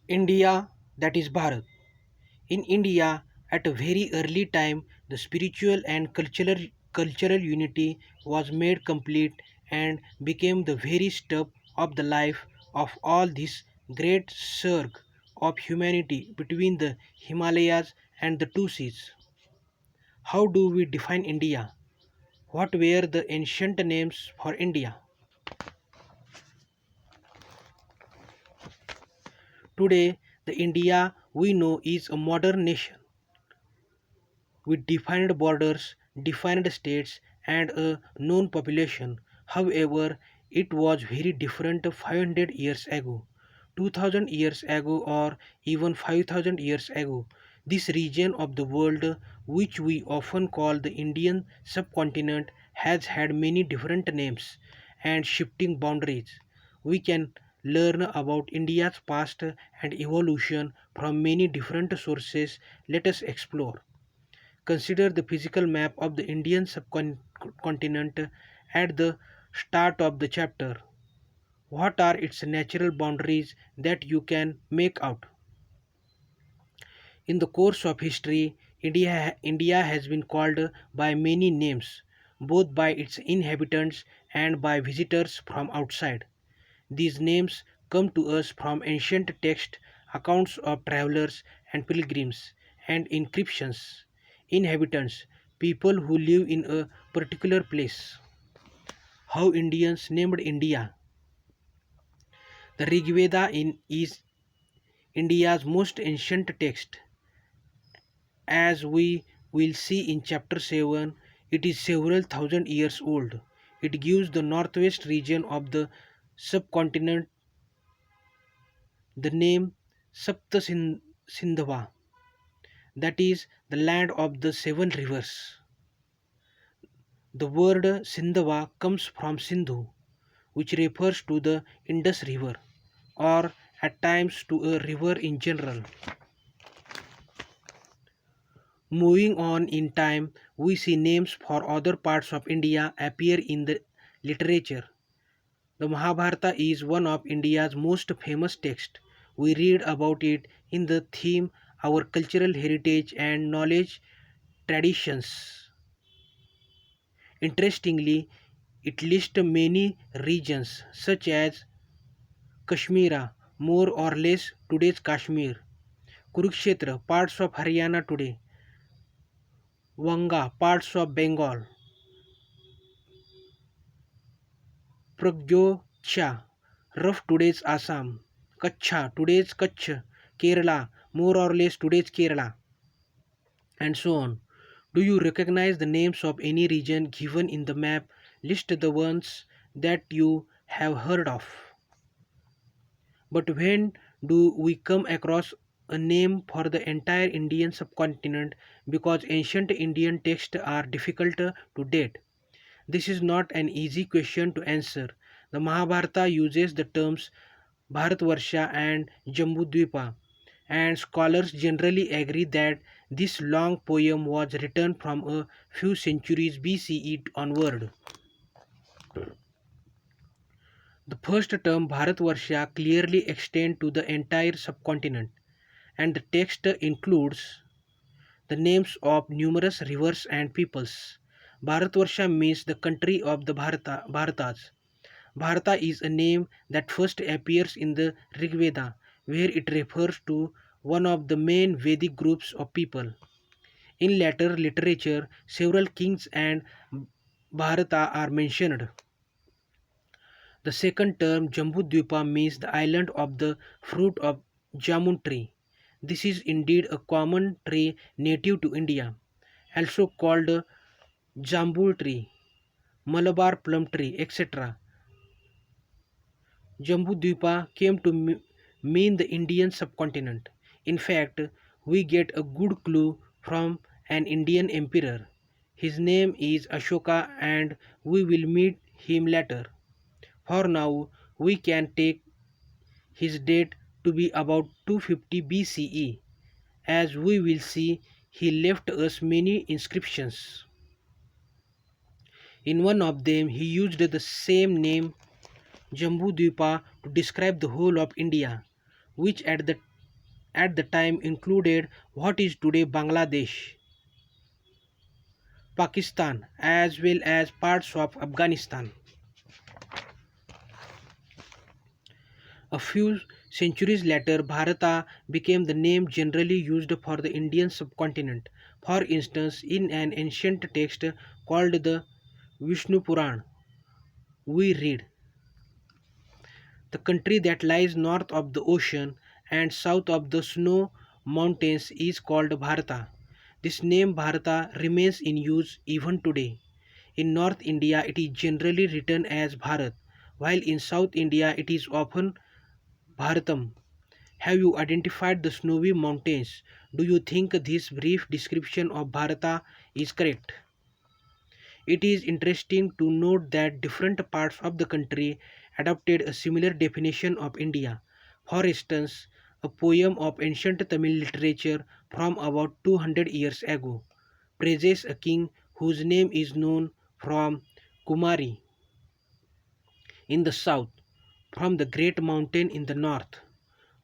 India, that is Bharat. In India, at a very early time, the spiritual and cultural unity was made complete and became the very step of the life of all this great surge of humanity between the Himalayas and the two seas. How do we define India? What were the ancient names for India? Today, the India we know is a modern nation with defined borders, defined states, and a known population. However, it was very different 500 years ago, 2000 years ago, or even 5000 years ago. This region of the world, which we often call the Indian subcontinent, has had many different names and shifting boundaries. We can learn about India's past and evolution from many different sources. Let us explore. Consider the physical map of the Indian subcontinent at the start of the chapter. What are its natural boundaries that you can make out? In the course of history, India has been called by many names, both by its inhabitants and by visitors from outside. These names come to us from ancient texts, accounts of travelers and pilgrims, and inscriptions. Inhabitants, people who live in a particular place. How Indians named India. The Rig Veda is India's most ancient text. As we will see in chapter 7, it is several thousand years old. It gives the northwest region of the subcontinent the name Sindhava, that is, the land of the seven rivers. The word Sindhava comes from Sindhu, which refers to the Indus River, or at times to a river in general. Moving on in time, we see names for other parts of India appear in the literature. The Mahabharata is one of India's most famous texts. We read about it in the theme our cultural heritage and knowledge traditions. Interestingly, it lists many regions such as Kashmira, more or less today's Kashmir, Kurukshetra, parts of Haryana today, Wanga, parts of Bengal, Pragyotsha, rough today's Assam, Kachcha, today's Kutch, Kerala, more or less today's Kerala, and so on. Do you recognize the names of any region given in the map? List the ones that you have heard of. But when do we come across a name for the entire Indian subcontinent because ancient Indian texts are difficult to date? This is not an easy question to answer. The Mahabharata uses the terms Bharatvarsha and Jambudvipa, and scholars generally agree that this long poem was written from a few centuries BCE onward. The first term Bharatvarsha clearly extends to the entire subcontinent, and the text includes the names of numerous rivers and peoples. Bharatvarsha means the country of the Bharatas. Bharata is a name that first appears in the Rig Veda, where it refers to one of the main Vedic groups of people. In later literature, several kings and Bharata are mentioned. The second term, Jambudvipa, means the island of the fruit of jamun tree. This is indeed a common tree native to India, also called jambul tree, Malabar plum tree, etc. Jambudvipa came to mean the Indian subcontinent. In fact, we get a good clue from an Indian emperor. His name is Ashoka and we will meet him later. For now, we can take his date to be about 250 BCE. As we will see, he left us many inscriptions. In one of them, he used the same name Jambudvipa to describe the whole of India, which at the at the time included what is today Bangladesh, Pakistan, as well as parts of Afghanistan. A few centuries later, Bharata became the name generally used for the Indian subcontinent. For instance, in an ancient text called the Vishnu Puran, we read, "The country that lies north of the ocean and south of the snow mountains is called Bharata." This name Bharata remains in use even today. In North India, it is generally written as Bharat, while in South India, it is often Bharatam. Have you identified the snowy mountains? Do you think this brief description of Bharata is correct? It is interesting to note that different parts of the country adopted a similar definition of India. For instance, a poem of ancient Tamil literature from about 200 years ago praises a king whose name is known from Kumari in the south, from the great mountain in the north,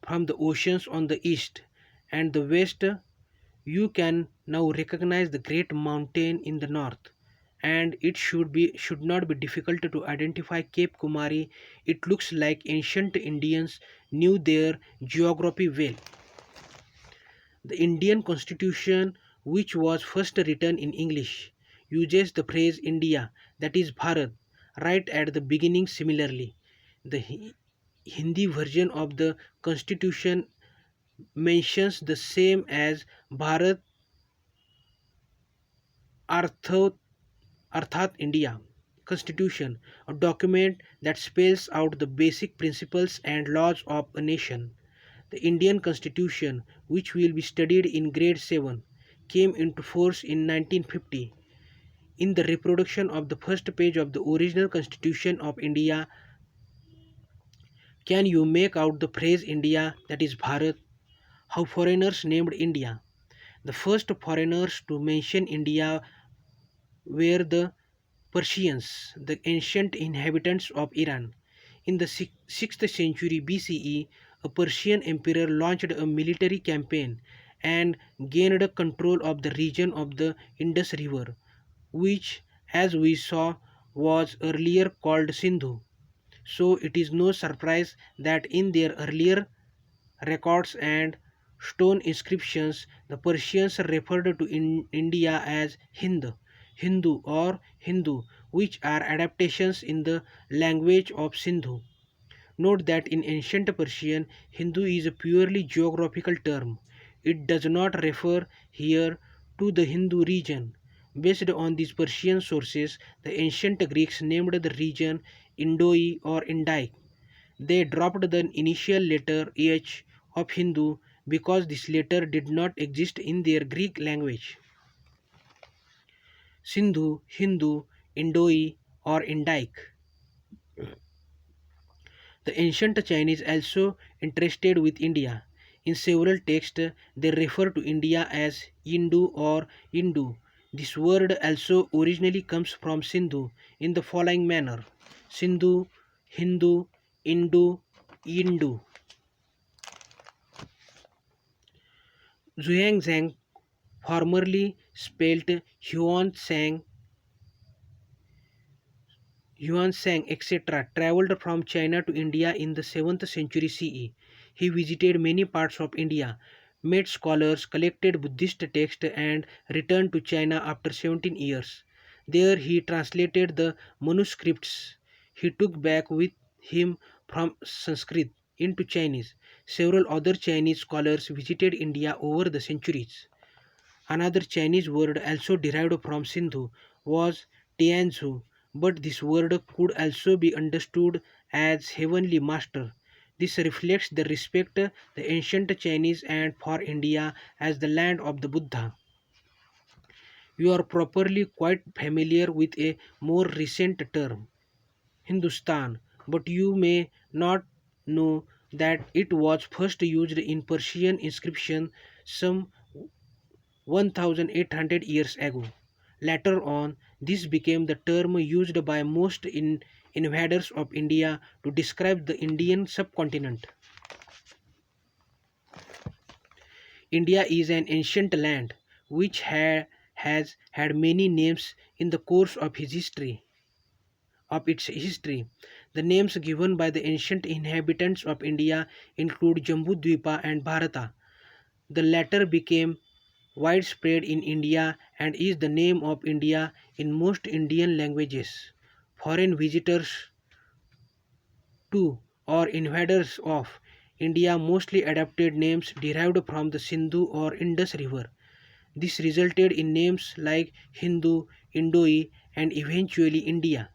from the oceans on the east and the west. You can now recognize the great mountain in the north, and it should not be difficult to identify Cape Kumari. It looks like ancient Indians knew their geography well. The Indian Constitution, which was first written in English, uses the phrase India, that is Bharat, right at the beginning. Similarly, the Hindi version of the Constitution mentions the same as Bharat, अर्थात India. Constitution, a document that spells out the basic principles and laws of a nation. The Indian Constitution, which will be studied in grade 7, came into force in 1950. In the reproduction of the first page of the original Constitution of India, can you make out the phrase India, that is Bharat? How foreigners named India? The first foreigners to mention India were the Persians, the ancient inhabitants of Iran. In the 6th century BCE, a Persian emperor launched a military campaign and gained control of the region of the Indus River, which, as we saw, was earlier called Sindhu. So it is no surprise that in their earlier records and stone inscriptions, the Persians referred to India as Hind, Hindu, or Hindu, which are adaptations in the language of Sindhu. Note that in ancient Persian, Hindu is a purely geographical term. It does not refer here to the Hindu region. Based on these Persian sources, the ancient Greeks named the region Indoi or Indike. They dropped the initial letter H of Hindu because this letter did not exist in their Greek language. Sindhu, Hindu, Indoi, or Indike. The ancient Chinese also interested with India. In several texts, they refer to India as Indu or Indu. This word also originally comes from Sindhu in the following manner: Sindhu, Hindu, Indu, Indu. Zhuangzhang, formerly spelt Yuan Sang, etc., traveled from China to India in the 7th century CE. He visited many parts of India, met scholars, collected Buddhist texts, and returned to China after 17 years. There he translated the manuscripts he took back with him from Sanskrit into Chinese. Several other Chinese scholars visited India over the centuries. Another Chinese word also derived from Sindhu was Tianzhu, but this word could also be understood as heavenly master. This reflects the respect the ancient Chinese and for India as the land of the Buddha. You are probably quite familiar with a more recent term, Hindustan, but you may not know that it was first used in Persian inscription some 1800 years ago. Later on, this became the term used by most invaders of India to describe the Indian subcontinent. India is an ancient land which has had many names in the course of its history. The names given by the ancient inhabitants of India include Jambudvipa and Bharata. The latter became widespread in India and is the name of India in most Indian languages. Foreign visitors to or invaders of India mostly adopted names derived from the Sindhu or Indus River. This resulted in names like Hindu, Indoi, and eventually India.